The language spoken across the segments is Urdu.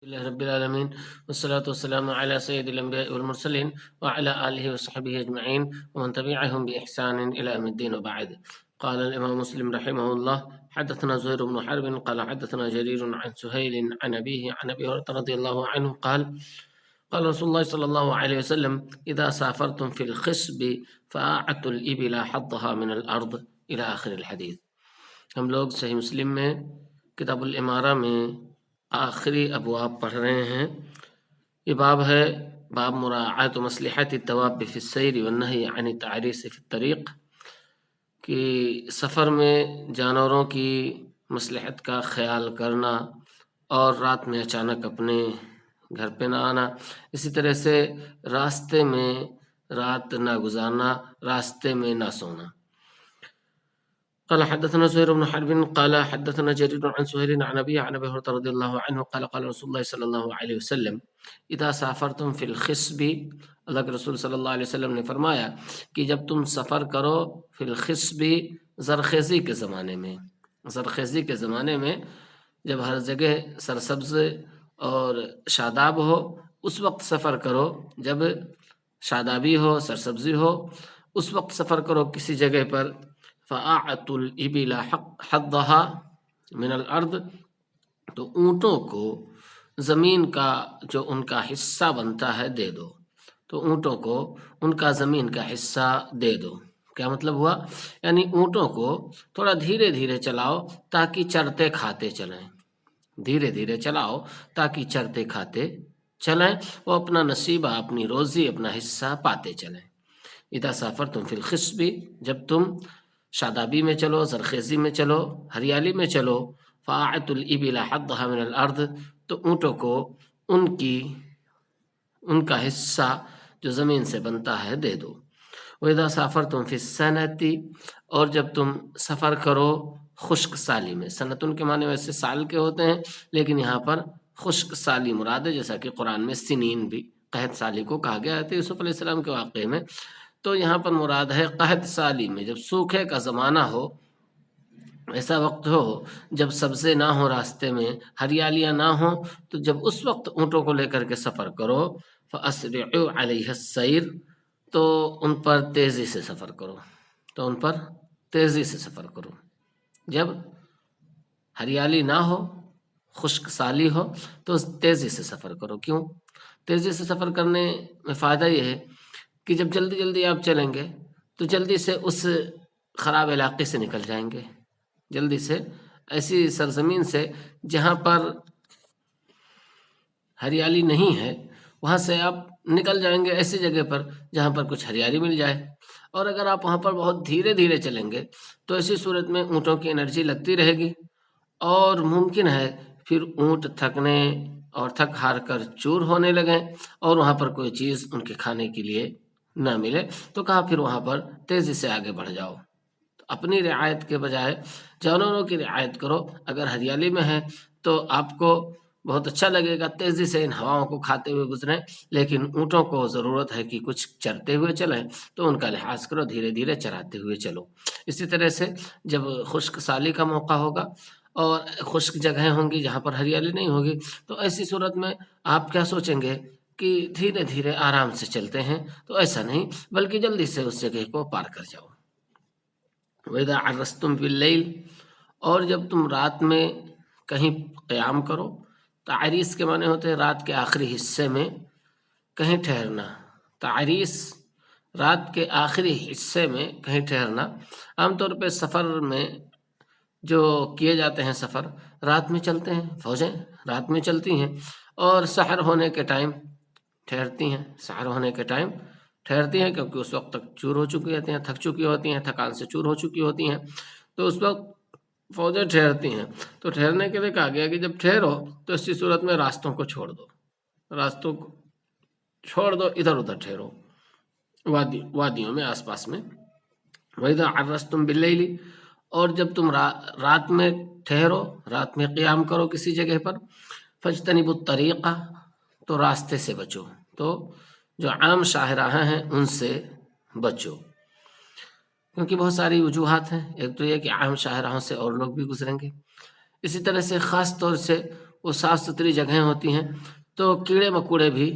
لله رب العالمين والصلاة والسلام على سيد الأنبياء والمرسلين وعلى آله وصحبه أجمعين ومن تبعهم بإحسان إلى يوم الدين وبعد. قال الإمام مسلم رحمه الله: حدثنا زهير بن حرب قال حدثنا جرير عن سهيل عن أبيه عن أبي هريرة رضي الله عنه قال: قال رسول الله صلى الله عليه وسلم: إذا سافرتم في الخصب فأعدوا الإبل حظها من الأرض إلى آخر الحديث. ہم لوگ صحیح مسلم میں کتاب الامارہ میں آخری ابواب پڑھ رہے ہیں. یہ باب ہے باب مراعات مصلحت الدواب فی السیر والنہی عن التعریس فی الطریق، کہ سفر میں جانوروں کی مصلحت کا خیال کرنا اور رات میں اچانک اپنے گھر پہ نہ آنا، اسی طرح سے راستے میں رات نہ گزارنا، راستے میں نہ سونا. قال حدثنا زهير بن حرب قال حدثنا جرير عن سهيل عن أبيه عن أبي هريرة رضي الله عنه قال قال رسول الله صلى الله عليه وسلم: إذا سافرتم في الخصب، اللہ کے رسول صلی اللہ علیہ وسلم نے فرمایا کہ جب تم سفر کرو فی الخصب، زرخیزی کے زمانے میں، زرخیزی کے زمانے میں جب ہر جگہ سرسبز اور شاداب ہو، اس وقت سفر کرو. جب شادابی ہو، سرسبزی ہو، اس وقت سفر کرو کسی جگہ پر. فَأَعْتُوا الْإِبِلَ حَظَّهَا مِنَ الْأَرْضِ، تو اونٹوں کو زمین کا جو ان کا حصہ بنتا ہے دے دو. تو اونٹوں کو ان کا زمین کا حصہ دے دو. کیا مطلب ہوا؟ یعنی اونٹوں کو تھوڑا دھیرے دھیرے چلاؤ تاکہ چرتے کھاتے چلیں. دھیرے دھیرے چلاؤ تاکہ چرتے کھاتے چلیں، وہ اپنا نصیبہ، اپنی روزی، اپنا حصہ پاتے چلیں. اذا سافرتم فی الخصب، جب تم شادابی میں چلو، زرخیزی میں چلو، ہریالی میں چلو. فاعتوا الابل حظها من الارض، تو اونٹوں کو ان کا حصہ جو زمین سے بنتا ہے دے دو. واذا سافرتم فی السنۃ، اور جب تم سفر کرو خشک سالی میں. سنتن کے معنی ویسے سال کے ہوتے ہیں، لیکن یہاں پر خشک سالی مراد ہے، جیسا کہ قرآن میں سنین بھی قحط سالی کو کہا گیا ہے یوسف علیہ السلام کے واقعے میں. تو یہاں پر مراد ہے قحط سالی میں، جب سوکھے کا زمانہ ہو، ایسا وقت ہو جب سبزے نہ ہو، راستے میں ہریالیاں نہ ہوں، تو جب اس وقت اونٹوں کو لے کر کے سفر کرو. فَأَسْرِعُوا عَلَيْهَا السَّيْرَ، تو ان پر تیزی سے سفر کرو. تو ان پر تیزی سے سفر کرو. جب ہریالی نہ ہو، خشک سالی ہو، تو تیزی سے سفر کرو. کیوں؟ تیزی سے سفر کرنے میں فائدہ یہ ہے کہ جب جلدی جلدی آپ چلیں گے تو جلدی سے اس خراب علاقے سے نکل جائیں گے، جلدی سے ایسی سرزمین سے جہاں پر ہریالی نہیں ہے وہاں سے آپ نکل جائیں گے ایسی جگہ پر جہاں پر کچھ ہریالی مل جائے. اور اگر آپ وہاں پر بہت دھیرے دھیرے چلیں گے تو ایسی صورت میں اونٹوں کی انرجی لگتی رہے گی، اور ممکن ہے پھر اونٹ تھکنے اور تھک ہار کر چور ہونے لگیں اور وہاں پر کوئی چیز ان کے کھانے کے لیے نہ ملے. تو کہا پھر وہاں پر تیزی سے آگے بڑھ جاؤ. تو اپنی رعایت کے بجائے جانوروں کی رعایت کرو. اگر ہریالی میں ہے تو آپ کو بہت اچھا لگے گا تیزی سے ان ہواؤں کو کھاتے ہوئے گزریں، لیکن اونٹوں کو ضرورت ہے کہ کچھ چرتے ہوئے چلیں، تو ان کا لحاظ کرو، دھیرے دھیرے چراتے ہوئے چلو. اسی طرح سے جب خشک سالی کا موقع ہوگا اور خشک جگہیں ہوں گی جہاں پر ہریالی نہیں ہوگی، تو ایسی صورت میں آپ کیا سوچیں گے کہ دھیرے دھیرے آرام سے چلتے ہیں. تو ایسا نہیں، بلکہ جلدی سے اس جگہ کو پار کر جاؤ. وَإِذَا عَرَّسْتُمْ بِاللَّيْلِ، اور جب تم رات میں کہیں قیام کرو. تعریس کے معنی ہوتے ہیں رات کے آخری حصے میں کہیں ٹھہرنا. تعریس رات کے آخری حصے میں کہیں ٹھہرنا. عام طور پہ سفر میں جو کیے جاتے ہیں، سفر رات میں چلتے ہیں، فوجیں رات میں چلتی ہیں اور سحر ہونے کے ٹائم ٹھہرتی ہیں. سحر ہونے کے ٹائم ٹھہرتی ہیں کیونکہ اس وقت تک چور ہو چکی ہوتی ہیں، تھک چکی ہوتی ہیں، تھکان سے چور ہو چکی ہوتی ہیں. تو اس وقت فوجیں ٹھہرتی ہیں. تو ٹھہرنے کے لیے کہا گیا کہ جب ٹھہرو تو اسی صورت میں راستوں کو چھوڑ دو، راستوں کو چھوڑ دو، ادھر ادھر ٹھہرو وادیوں میں، آس پاس میں. وَإِذَا عَرَّسْتُمْ بِاللَّيْلِ، اور جب تم رات میں ٹھہرو، رات میں قیام کرو کسی جگہ پر. فَاجْتَنِبُوا الطَّرِيقَ، تو راستے سے بچو. تو جو عام شاہراہیں ہیں ان سے بچو، کیونکہ بہت ساری وجوہات ہیں. ایک تو یہ کہ عام شاہراہوں سے اور لوگ بھی گزریں گے. اسی طرح سے خاص طور سے وہ صاف ستھری جگہیں ہوتی ہیں، تو کیڑے مکوڑے بھی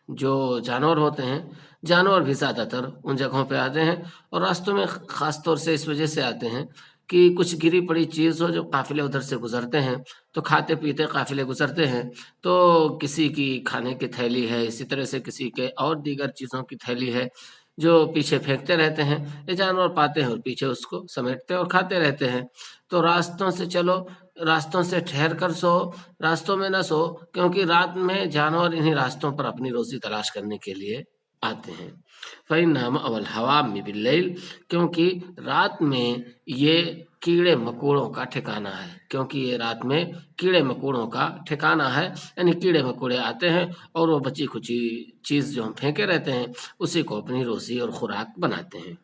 جو جانور ہوتے ہیں، جانور بھی زیادہ تر ان جگہوں پہ آتے ہیں، اور راستوں میں خاص طور سے اس وجہ سے آتے ہیں کہ کچھ گری پڑی چیز ہو، جو قافلے ادھر سے گزرتے ہیں تو کھاتے پیتے قافلے گزرتے ہیں، تو کسی کی کھانے کی تھیلی ہے، اسی طرح سے کسی کے اور دیگر چیزوں کی تھیلی ہے جو پیچھے پھینکتے رہتے ہیں، یہ جانور پاتے ہیں اور پیچھے اس کو سمیٹتے اور کھاتے رہتے ہیں۔ تو راستوں سے چلو، راستوں سے ٹھہر کر سو، راستوں میں نہ سو، کیونکہ رات میں جانور انہی راستوں پر اپنی روزی تلاش کرنے کے لیے آتے ہیں۔ فَإِنَّهَا مَأْوَى الْحَوَامِّ بِاللَّيْلِ، کیونکہ رات میں یہ کیڑے مکوڑوں کا ٹھکانہ ہے، کیونکہ یہ رات میں کیڑے مکوڑوں کا ٹھکانہ ہے، یعنی کیڑے مکوڑے آتے ہیں اور وہ بچی کچی چیز جو ہم پھینکے رہتے ہیں اسی کو اپنی روزی اور خوراک بناتے ہیں۔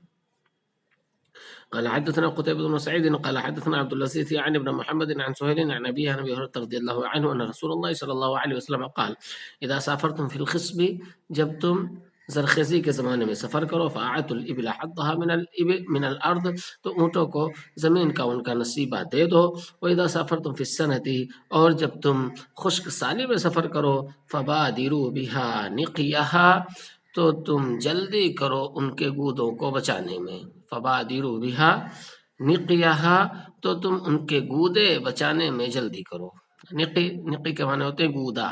قال حدثنا قتيبة بن سعيد قال حدثنا عبد العزيز عن ابن محمد عن سهيل عن أبيه عن أبي هريرة رضي الله عنه أن رسول الله صلى الله عليه وسلم قال إذا سافرتم في الخصب، جب تم زرخیزی کے زمانے میں سفر کرو، فأعطوا الإبل حظها من الأرض، تو اونٹوں کو زمین کا ان کا نصیبہ دے دو۔ وإذا سافرتم في السنة، اور جب تم خشک سالی میں سفر کرو، فبادروا بها نقيها، تو تم جلدی کرو ان کے گودوں کو بچانے میں۔ فبادروا بها نقيها، تو تم ان کے گودے بچانے میں جلدی کرو۔ نقی کے معنی ہوتے ہیں گودا،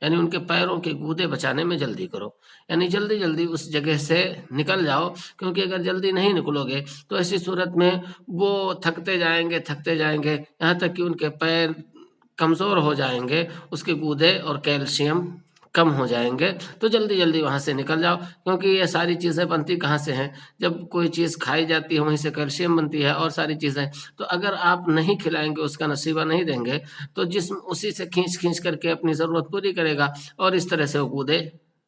یعنی ان کے پیروں کے گودے بچانے میں جلدی کرو، یعنی جلدی جلدی اس جگہ سے نکل جاؤ، کیونکہ اگر جلدی نہیں نکلو گے تو ایسی صورت میں وہ تھکتے جائیں گے یہاں تک کہ ان کے پیر کمزور ہو جائیں گے، اس کے گودے اور کیلشیم کم ہو جائیں گے، تو جلدی جلدی وہاں سے نکل جاؤ، کیونکہ یہ ساری چیزیں بنتی کہاں سے ہیں؟ جب کوئی چیز کھائی جاتی ہے وہیں سے کیلشیم بنتی ہے اور ساری چیزیں، تو اگر آپ نہیں کھلائیں گے، اس کا نصیبہ نہیں دیں گے، تو جسم اسی سے کھینچ کر کے اپنی ضرورت پوری کرے گا اور اس طرح سے وہ گودے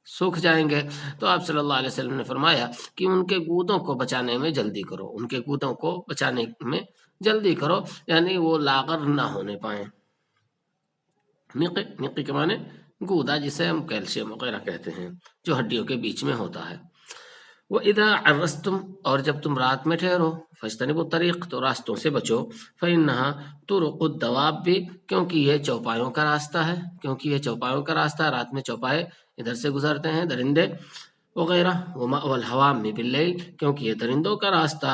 سوکھ جائیں گے۔ تو آپ صلی اللہ علیہ وسلم نے فرمایا کہ ان کے گودوں کو بچانے میں جلدی کرو، ان کے گودوں کو بچانے میں جلدی کرو، یعنی وہ لاغر نہ ہونے پائیں۔ نقی کے معنی گودا، جسے ہم کیلشیم وغیرہ کہتے ہیں، جو ہڈیوں کے بیچ میں ہوتا ہے۔ وَإِذَا عَرَّسْتُمْ، اور جب تم رات میں ٹھہرو، فَاجْتَنِبُوا الطَّرِيقَ، تو راستوں سے بچو، فَإِنَّهَا طُرُقُ الدَّوَابِّ، کیونکہ یہ چوپایوں کا راستہ ہے، رات میں چوپائے ادھر سے گزرتے ہیں، درندے وغیرہ۔ وَمَأْوَى الْحَوَامِّ بِاللَّيْلِ، کیونکہ یہ درندوں کا راستہ،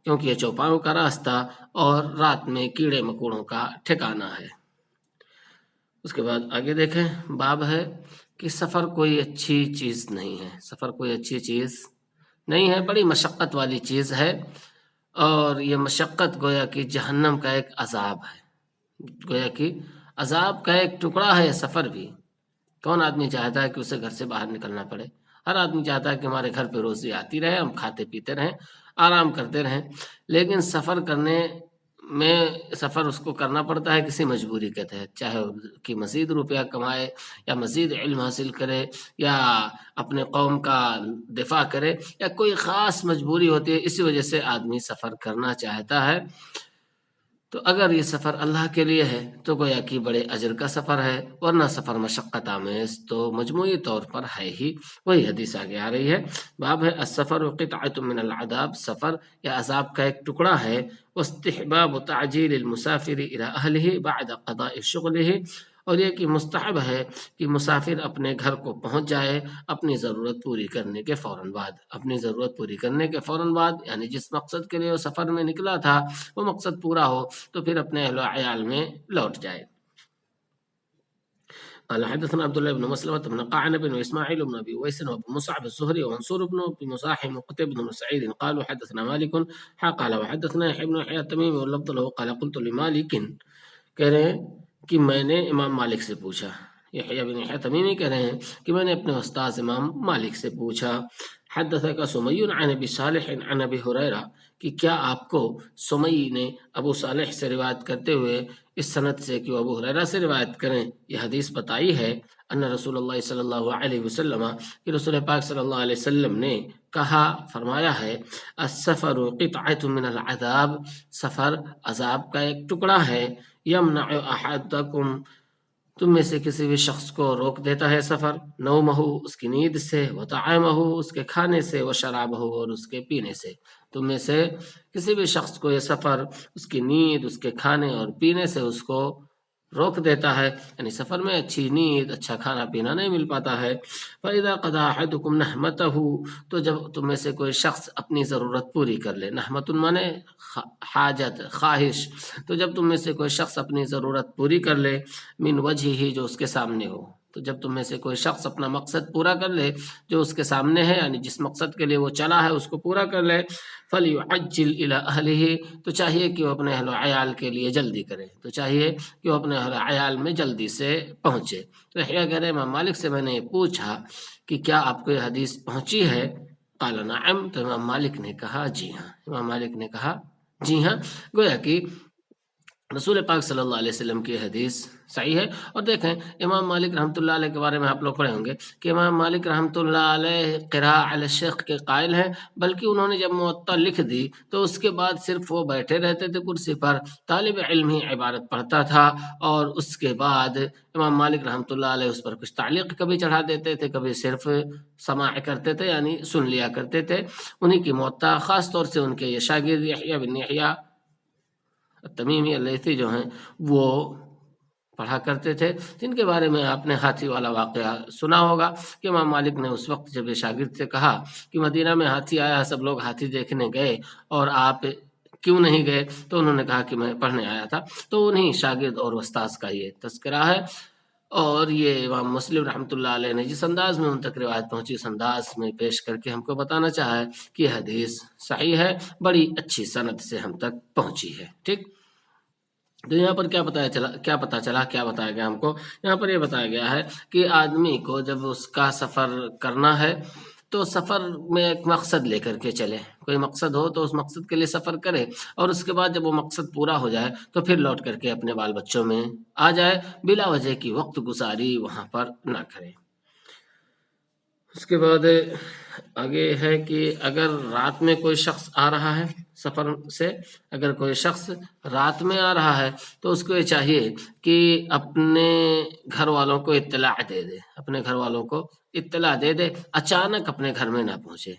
کیونکہ یہ چوپایوں کا راستہ اور رات میں کیڑے مکوڑوں کا ٹھکانہ ہے۔ اس کے بعد آگے دیکھیں، باب ہے کہ سفر کوئی اچھی چیز نہیں ہے، بڑی مشقت والی چیز ہے، اور یہ مشقت گویا کہ جہنم کا ایک عذاب ہے، گویا کہ عذاب کا ایک ٹکڑا ہے یہ سفر بھی۔ کون آدمی چاہتا ہے کہ اسے گھر سے باہر نکلنا پڑے؟ ہر آدمی چاہتا ہے کہ ہمارے گھر پہ روزی آتی رہے، ہم کھاتے پیتے رہیں، آرام کرتے رہیں، لیکن سفر اس کو کرنا پڑتا ہے کسی مجبوری کے تحت، چاہے کہ مزید روپیہ کمائے یا مزید علم حاصل کرے یا اپنے قوم کا دفاع کرے، یا کوئی خاص مجبوری ہوتی ہے، اسی وجہ سے آدمی سفر کرنا چاہتا ہے۔ تو اگر یہ سفر اللہ کے لیے ہے تو گویا کہ بڑے اجر کا سفر ہے، ورنہ سفر مشقت آمیز تو مجموعی طور پر ہے ہی۔ وہی حدیث آگے آ رہی ہے، باب ہے السفر قطعۃ من العذاب، سفر یا عذاب کا ایک ٹکڑا ہے۔ واستحباب تعجیل المسافر الى اہلہ بعد قضاء شغلہ، اور یہ کہ مستحب ہے کہ مسافر اپنے گھر کو پہنچ جائے اپنی ضرورت پوری کرنے کے فوراً بعد، یعنی جس مقصد کے لیے وہ سفر میں نکلا تھا وہ مقصد پورا ہو تو پھر اپنے اہل و عیال میں لوٹ جائے۔ قال حدثنا عبد الله بن مسلمة بن قعنب وإسماعيل بن أبي ويس وأبو مصعب الزهري ومنصور بن مزاحم وقتيبة بن سعيد قالوا حدثنا مالك قال وحدثنا يحيى بن يحيى التميمي واللفظ له قال قلت لمالك، کہہ رہے ہیں کہ میں نے امام مالک سے پوچھا، یحییٰ بن یحییٰ تمیمی کہہ رہے ہیں کہ میں نے اپنے استاذ امام مالک سے پوچھا، حدثک سمی عن ابی صالح عن ابی ہریرہ، کہ کیا آپ کو سمی نے ابو صالح سے روایت کرتے ہوئے اس سند سے کہ وہ ابو ہریرہ سے روایت کریں یہ حدیث بتائی ہے، ان رسول اللہ صلی اللہ علیہ وسلم، کہ رسول پاک صلی اللہ علیہ وسلم نے کہا، فرمایا ہے، السفر قطعۃ من العذاب، سفر عذاب کا ایک ٹکڑا ہے، یمنع احدکم، تم میں سے کسی بھی شخص کو روک دیتا ہے سفر، نومہ، اس کی نیند سے، وطعامہ، اس کے کھانے سے، وشرابہ، اور اس کے پینے سے، تم میں سے کسی بھی شخص کو یہ سفر اس کی نیند، اس کے کھانے اور پینے سے اس کو روک دیتا ہے، یعنی سفر میں اچھی نیند، اچھا کھانا پینا نہیں مل پاتا ہے۔ فَإِذَا قَضَىٰ أَحَدُكُمْ نَحْمَتَهُ، تو جب تم میں سے کوئی شخص اپنی ضرورت پوری کر لے، نحمت مانے حاجت، خواہش، تو جب تم میں سے کوئی شخص اپنی ضرورت پوری کر لے، من وجہ، جو اس کے سامنے ہو، تو جب تم میں سے کوئی شخص اپنا مقصد پورا کر لے جو اس کے سامنے ہے، یعنی جس مقصد کے لیے وہ چلا ہے اس کو پورا کر لے، فَلْيُعَجِّلْ إِلَىٰ أَهْلِهِ، تو چاہیے کہ وہ اپنے اہل و عیال کے لیے جلدی کرے، تو چاہیے کہ وہ اپنے اہل و عیال میں جلدی سے پہنچے۔ تو یحییٰ کہہ رہے ہیں امام مالک سے میں نے یہ پوچھا کہ کیا آپ کو یہ حدیث پہنچی ہے؟ قال نعم، تو امام مالک نے کہا جی ہاں، امام مالک نے کہا جی ہاں، گویا کہ رسول پاک صلی اللہ علیہ وسلم کی حدیث صحیح ہے۔ اور دیکھیں امام مالک رحمۃ اللہ علیہ کے بارے میں آپ لوگ پڑھے ہوں گے کہ امام مالک رحمۃ اللہ علیہ قراء علی الشیخ کے قائل ہیں، بلکہ انہوں نے جب موطا لکھ دی تو اس کے بعد صرف وہ بیٹھے رہتے تھے کرسی پر، طالب علم ہی عبارت پڑھتا تھا، اور اس کے بعد امام مالک رحمۃ اللہ علیہ اس پر کچھ تعلیق کبھی چڑھا دیتے تھے، کبھی صرف سماع کرتے تھے، یعنی سن لیا کرتے تھے انہی کی موطا، خاص طور سے ان کے یہ شاگرد یحییٰ بن یحییٰ التمیمی اللیثی جو ہیں وہ پڑھا کرتے تھے، جن کے بارے میں آپ نے ہاتھی والا واقعہ سنا ہوگا کہ امام مالک نے اس وقت جب یہ شاگرد سے کہا کہ مدینہ میں ہاتھی آیا، سب لوگ ہاتھی دیکھنے گئے اور آپ کیوں نہیں گئے؟ تو انہوں نے کہا کہ میں پڑھنے آیا تھا۔ تو انہی شاگرد اور استاذ کا یہ تذکرہ ہے، اور یہ امام مسلم رحمۃ اللہ علیہ نے جس انداز میں ان تک روایت پہنچی اس انداز میں پیش کر کے ہم کو بتانا چاہا ہے کہ یہ حدیث صحیح ہے، بڑی اچھی سند سے ہم تک پہنچی ہے۔ ٹھیک، تو یہاں پر کیا بتایا گیا ہم کو؟ یہاں پر یہ بتایا گیا ہے کہ آدمی کو جب اس کا سفر کرنا ہے تو سفر میں ایک مقصد لے کر کے چلے، کوئی مقصد ہو تو اس مقصد کے لیے سفر کرے، اور اس کے بعد جب وہ مقصد پورا ہو جائے تو پھر لوٹ کر کے اپنے بال بچوں میں آ جائے، بلا وجہ کی وقت گزاری وہاں پر نہ کرے۔ اس کے بعد آگے ہے کہ اگر رات میں کوئی شخص آ رہا ہے سفر سے، اگر کوئی شخص رات میں آ رہا ہے تو اس کو یہ چاہیے کہ اپنے گھر والوں کو اطلاع دے دے، اپنے گھر والوں کو اطلاع دے دے، اچانک اپنے گھر میں نہ پہنچے،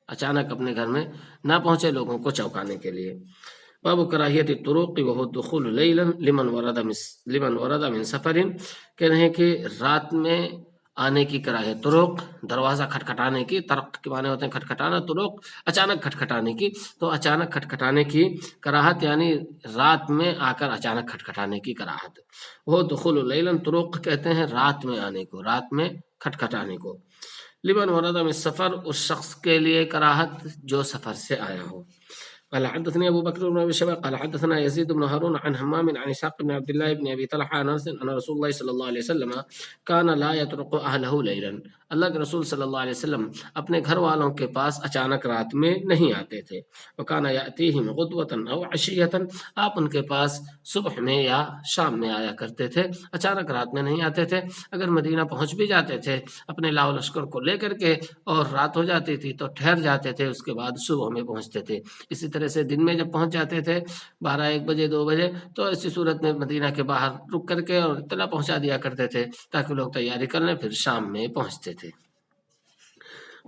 اچانک اپنے گھر میں نہ پہنچے لوگوں کو چونکانے کے لیے۔ باب کراہیت الطرق وهو الدخول لیلا لمن ورد من سفر، کہہ رہے ہیں کہ رات میں آنے کی کراہیت، طرق دروازہ کھٹکھٹانے کی، طرق کے معنی ہوتے ہیں کھٹکھٹانا، طرق اچانک کھٹکھٹانے کی، تو اچانک کھٹکھٹانے کی کراہت یعنی رات میں آ کر اچانک کھٹکھٹانے کی کراہت۔ وہ دخول لیلا، طرق کہتے ہیں رات میں آنے کو، رات میں کھٹکھٹانے کو۔ لمن ورد من سفر، اس شخص کے لیے کراہت جو سفر سے آیا ہو۔ قال حدثني ابو بكر بن ابي شيبه قال حدثنا يزيد بن هارون عن همام عن اسحاق بن عبد الله بن ابي طلحه عن رسول الله صلى الله عليه وسلم كان لا يطرق اهله ليلا، اللہ کے رسول صلی اللہ علیہ وسلم اپنے گھر والوں کے پاس اچانک رات میں نہیں آتے تھے۔ وكان ياتيهم غدوة او عشية، آپ ان کے پاس صبح میں یا شام میں آیا کرتے تھے، اچانک رات میں نہیں آتے تھے۔ اگر مدینہ پہنچ بھی جاتے تھے اپنے لاؤ لشکر کو لے کر کے اور رات ہو جاتی تھی تو ٹھہر جاتے تھے، اس کے بعد صبح میں پہنچتے تھے۔ اسی طرح سے دن میں جب پہنچ جاتے تھے 12-1 بجے 2 بجے، تو ایسی صورت میں مدینہ کے باہر رک کر کے اور اطلاع پہنچا دیا کرتے تھے تاکہ لوگ تیاری کر لیں، پھر شام میں پہنچتے تھے۔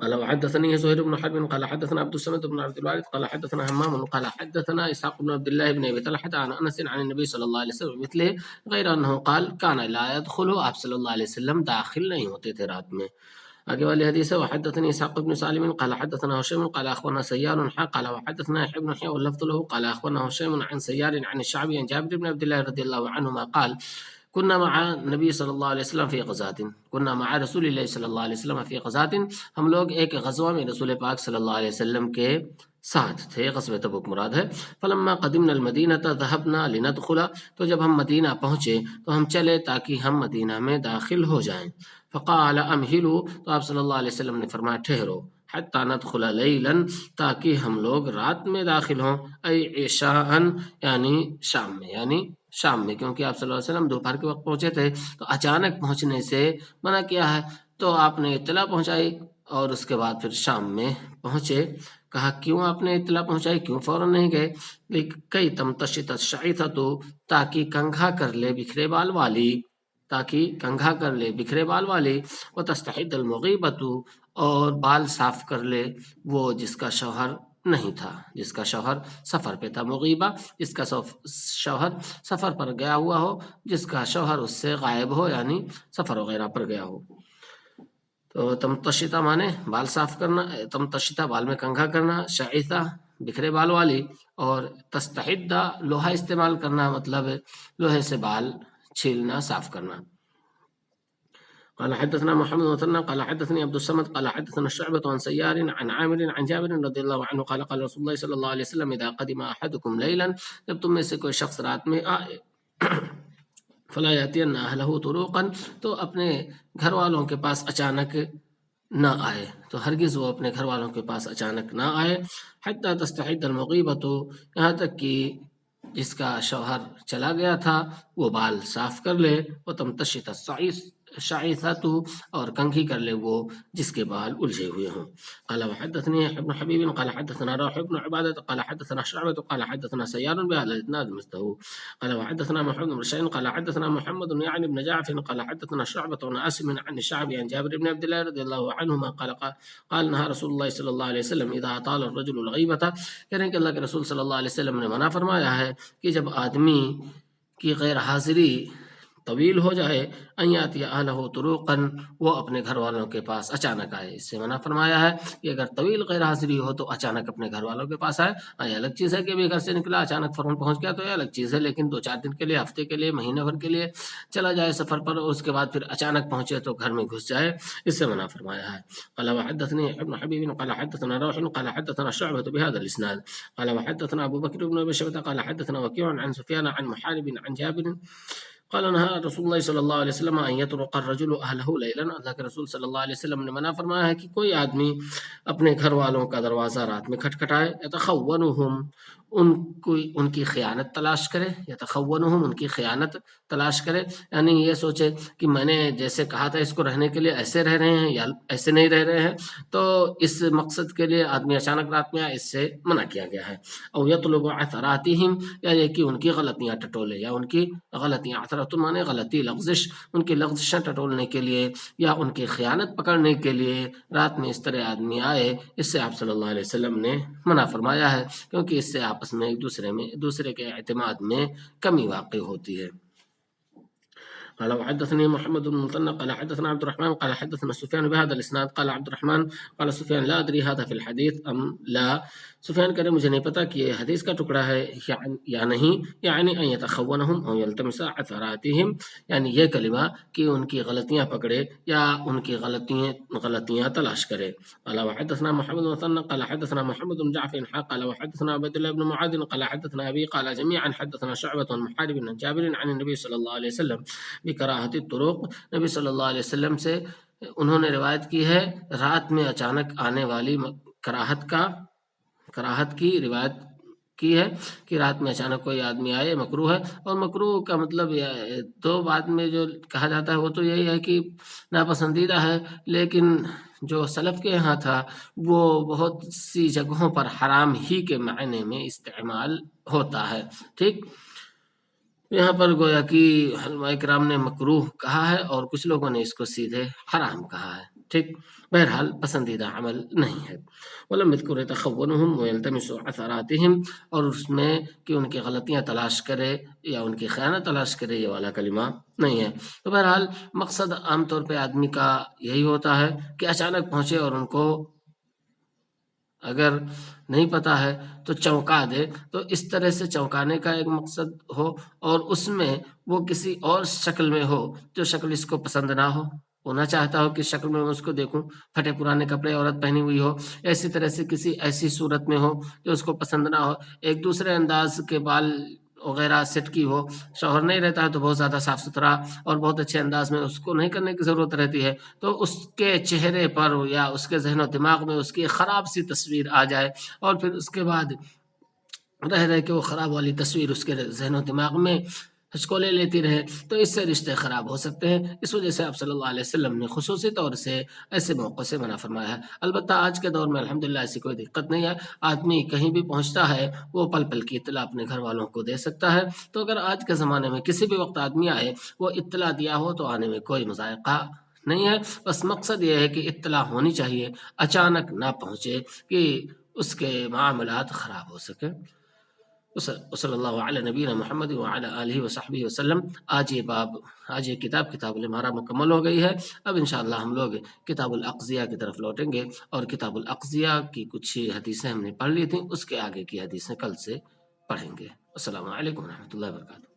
قال وحدثني زهير بن حرب قال حدثنا عبد الصمد بن عبد الوارث قال حدثنا همام قال حدثنا اسحاق بن عبد الله بن ابي طلحه عن انس عن النبي صلى الله عليه وسلم مثله غير انه قال كان لا يدخل، آپ صلی اللہ علیہ وسلم داخل نہیں ہوتے تھے رات میں۔ آگے والی حدیث ہے وحدثني اسحاق بن سالم قال حدثنا هشام قال اخبرنا سيار قال وحدثنا يحيى بن يحيى واللفظ له قال اخبرنا هشام عن سيار عن الشعبي عن جابر بن عبد الله رضي الله عنهما قال كنا مع النبي صلی اللہ علیہ وسلم فی غزات، كنا مع رسول اللہ صلی اللہ علیہ وسلم فی غزات، ہم لوگ ایک غزوہ میں رسول پاک صلی اللہ علیہ وسلم کے ساتھ تھے، غزوہ تبوک مراد ہے۔ فلما قدمنا المدینہ ذهبنا لندخل، تو جب ہم مدینہ پہنچے تو ہم چلے تاکہ ہم مدینہ میں داخل ہو جائیں۔ فقال امہلوا، تو آپ صلی اللہ علیہ وسلم نے فرمایا ٹھہرو، حتی ندخل لیلا، تاکہ ہم لوگ رات میں داخل ہوں، ای عشاء یعنی شام میں، کیونکہ آپ صلی اللہ علیہ وسلم دوپہر کے وقت پہنچے تھے تو اچانک پہنچنے سے منع کیا ہے، تو آپ نے اطلاع پہنچائی اور اس کے بعد پھر شام میں پہنچے۔ کہا کیوں آپ نے اطلاع پہنچائی، کیوں فوراً نہیں گئے؟ کئی تمتشط الشعیثۃ، تاکہ کنگھا کر لے بکھرے بال والی، وتستحد المغیبۃ، اور بال صاف کر لے وہ جس کا شوہر نہیں تھا، جس کا شوہر سفر پہ تھا، مغیبہ جس کا شوہر سفر پر گیا ہوا ہو، جس کا شوہر اس سے غائب ہو یعنی سفر وغیرہ پر گیا ہو۔ تو تمتشطہ مانے بال صاف کرنا، تمتشطہ بال میں کنگھا کرنا، شعیثہ بکھرے بال والی، اور تستحدہ لوہا استعمال کرنا، مطلب لوہے سے بال چھیلنا، صاف کرنا۔ قال حدثنا محمد بن مثنى قال حدثني عبد الصمد قال حدثنا شعبة عن سيار عن عامر عن جابر رضی اللہ عنہ قال قال رسول اللہ صلی اللہ علیہ وسلم اذا قدم احدكم ليلا، جب تم میں سے کوئی شخص رات میں آئے، فلا يأتين اهله طروقا، تو اپنے گھر والوں کے پاس اچانک نہ آئے، تو ہرگز وہ اپنے گھر والوں کے پاس اچانک نہ آئے، حتی تستحد المغیبۃ، یہاں تک کہ جس کا شوہر چلا گیا تھا وہ بال صاف کر لے، وہ تمتشط شعیثۃ، اور کنگھی کر لے وہ جس کے بال الجھے ہوئے ہوں۔ قال وحدثني ابن حبيب قال حدثنا روح بن عبادة قال حدثنا شعبة قال حدثنا سيار بهذا الاسناد مثله. قال وحدثنا محمد بن بشير قال حدثنا محمد يعني بن جعفر قال حدثنا شعبة عن عاصم عن الشعبي عن جابر بن عبد الله رضي الله عنهما قال نهى رسول الله صلى الله عليه وسلم اذا اطال الرجل الغيبة، یعنی کہ اللہ کے رسول صلی اللہ علیہ وسلم نے منع فرمایا ہے کہ جب آدمی کی غیر حاضری طویل ہو جائے، ان یاتی اہلہ طروقا، وہ اپنے گھر والوں کے پاس اچانک آئے، اس سے منع فرمایا ہے کہ اگر طویل غیر حاضری ہو تو اچانک اپنے گھر والوں کے پاس آئے۔ یہ الگ چیز ہے کہ ابھی گھر سے نکلا اچانک فوراً پہنچ گیا تو یہ الگ چیز ہے، لیکن 2-4 دن کے لیے، ہفتے کے لیے، مہینے بھر کے لیے چلا جائے سفر پر، اس کے بعد پھر اچانک پہنچے تو گھر میں گھس جائے، اس سے منع فرمایا ہے۔ قال وحدثني ابن حبيب قال حدثنا روح قال حدثنا شعبة بهذا الاسناد قال وحدثنا ابو بكر بن ابي شيبة قال حدثنا وكيع عن سفيان عن محارب عن جابر قال نهى رسول اللہ صلی اللہ علیہ وسلم ان يطرق الرجل اهله ليلا، اللہ کے رسول صلی اللہ علیہ وسلم نے منع فرمایا ہے کہ کوئی آدمی اپنے گھر والوں کا دروازہ رات میں کھٹکھٹائے، يتخونهم، ان کی خیانت تلاش کرے، يتخونهم، ان کی خیانت تلاش کرے، یعنی یہ سوچے کہ میں نے جیسے کہا تھا اس کو رہنے کے لیے ایسے رہ رہے ہیں یا ایسے نہیں رہ رہے ہیں، تو اس مقصد کے لیے آدمی اچانک رات میں آئے، اس سے منع کیا گیا ہے۔ او يطلب عثراتهم، یا یہ کہ ان کی غلطیاں ٹٹولے، یا ان کی غلطیاں، عثرات مانے غلطی، لغزش، ان کی لغزشیں ٹٹولنے کے لیے یا ان کی خیانت پکڑنے کے لیے رات میں اس طرح آدمی آئے، اس سے آپ صلی اللہ علیہ وسلم نے منع فرمایا ہے، کیونکہ اس سے آپس میں ایک دوسرے کے اعتماد میں کمی واقع ہوتی ہے۔ قال وحدثني محمد بن مثنى قال حدثنا عبد الرحمن قال حدثنا سفيان بهذا الاسناد قال عبد الرحمن قال سفيان لا ادري هذا في الحديث ام لا، سفیان کرے مجھے نہیں پتا کہ یہ حدیث کا ٹکڑا ہے یا نہیں، یعنی ان يتخونهم او يلتمس عثراتهم، یعنی یہ کلمہ کہ ان کی غلطیاں پکڑے یا ان کی غلطیاں تلاش کرے۔ قال وحدثنا محمد بن مثنى قال حدثنا محمد بن جعفر قال وحدثنا عبد الله بن معاذ قال حدثنا ابي قال جميعا حدثنا شعبة عن محارب بن جابر عن النبي صلی اللہ علیہ وسلم بکراہت الطرق، نبی صلی اللہ علیہ وسلم سے انہوں نے روایت کی ہے رات میں اچانک آنے والی کراہت کی روایت کی ہے کہ رات میں اچانک کوئی آدمی آئے، مکروہ ہے، اور مکروہ کا مطلب تو بعد میں جو کہا جاتا ہے وہ تو یہی ہے کہ ناپسندیدہ ہے، لیکن جو سلف کے ہاں تھا وہ بہت سی جگہوں پر حرام ہی کے معنی میں استعمال ہوتا ہے۔ ٹھیک، یہاں پر گویا کہ علماء کرام نے مکروہ کہا ہے اور کچھ لوگوں نے اس کو سیدھے حرام کہا ہے۔ ٹھیک، بہرحال پسندیدہ عمل نہیں ہے۔ وَلَمْ يَذْكُرْ يَتَخَوَّنُهُمْ وَيَلْتَمِسُ عَثَرَاتِهِمْ، اور اس میں کہ ان کی غلطیاں تلاش کرے یا ان کی خیانت تلاش کرے، یہ والا کلمہ نہیں ہے۔ تو بہرحال مقصد عام طور پہ آدمی کا یہی ہوتا ہے کہ اچانک پہنچے اور ان کو اگر نہیں پتا ہے تو چونکا دے، تو اس طرح سے چونکانے کا ایک مقصد ہو اور اس میں وہ کسی اور شکل میں ہو جو شکل اس کو پسند نہ ہو، وہ نہ چاہتا ہو کہ شکل میں اس کو دیکھوں، پھٹے پرانے کپڑے عورت پہنی ہوئی ہو، ایسی طرح سے کسی ایسی صورت میں ہو جو اس کو پسند نہ ہو، ایک دوسرے انداز کے بال وغیرہ سیٹ کی ہو، شوہر نہیں رہتا ہے تو بہت زیادہ صاف ستھرا اور بہت اچھے انداز میں اس کو نہیں کرنے کی ضرورت رہتی ہے، تو اس کے چہرے پر یا اس کے ذہن و دماغ میں اس کی خراب سی تصویر آ جائے اور پھر اس کے بعد رہ کے وہ خراب والی تصویر اس کے ذہن و دماغ میں ہچکولے لیتی رہے، تو اس سے رشتے خراب ہو سکتے ہیں۔ اس وجہ سے آپ صلی اللہ علیہ وسلم نے خصوصی طور سے ایسے موقع سے منع فرمایا ہے۔ البتہ آج کے دور میں الحمدللہ ایسی کوئی دقت نہیں ہے، آدمی کہیں بھی پہنچتا ہے وہ پل پل کی اطلاع اپنے گھر والوں کو دے سکتا ہے، تو اگر آج کے زمانے میں کسی بھی وقت آدمی آئے وہ اطلاع دیا ہو تو آنے میں کوئی مذائقہ نہیں ہے، بس مقصد یہ ہے کہ اطلاع ہونی چاہیے، اچانک نہ پہنچے کہ اس کے معاملات خراب ہو سکے۔ صلی اللہ علیہ نبینا محمد وعلی آلہ وصحبہ وسلم۔ آج یہ کتاب الامارہ مکمل ہو گئی ہے۔ اب انشاءاللہ ہم لوگ کتاب الاقضیہ کی طرف لوٹیں گے، اور کتاب الاقضیہ کی کچھ حدیثیں ہم نے پڑھ لی تھیں، اس کے آگے کی حدیثیں کل سے پڑھیں گے۔ السلام علیکم ورحمۃ اللہ وبرکاتہ۔